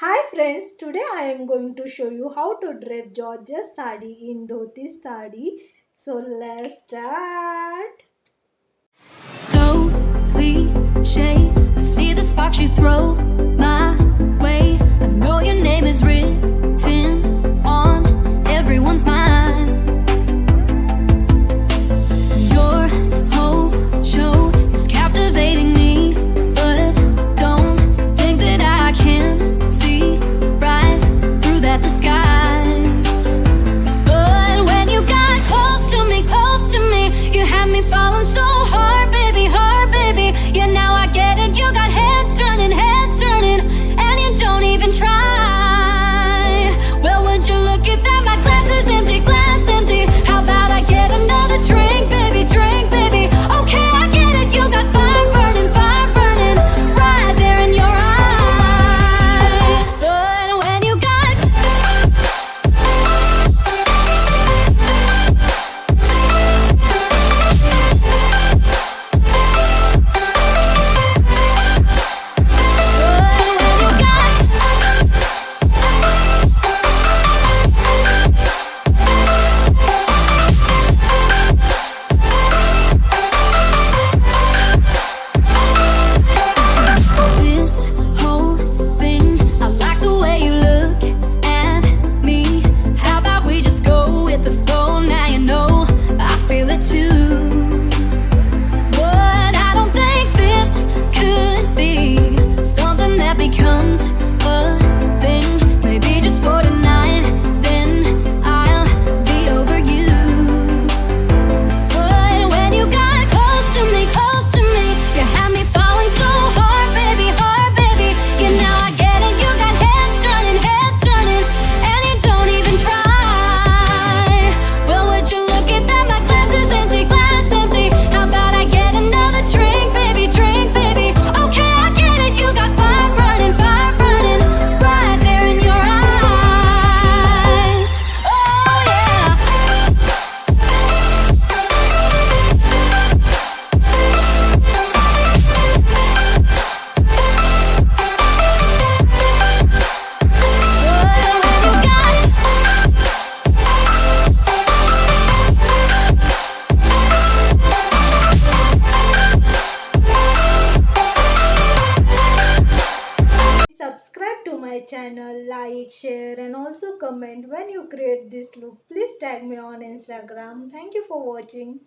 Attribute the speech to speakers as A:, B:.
A: Hi friends, today I am going to show you how to drape gorgeous sari in Dhoti Saree. So let's start.
B: So cliche, I see the sparks you throw my way. I know your name is written on everyone's mind. Your whole show is captivating me, but don't think that I can see right through that disguise. But when you got close to me, you had me falling so hard, baby, yeah, now I get it. You got heads turning, and you don't even try. Well, would you look at that? My glass is empty, How about I get another drink, baby? Okay, I get it. You got fire burning, right there in your eyes. But when you got
A: Subscribe to my channel, like, share and also comment when you create this look. Please tag me on Instagram. Thank you for watching.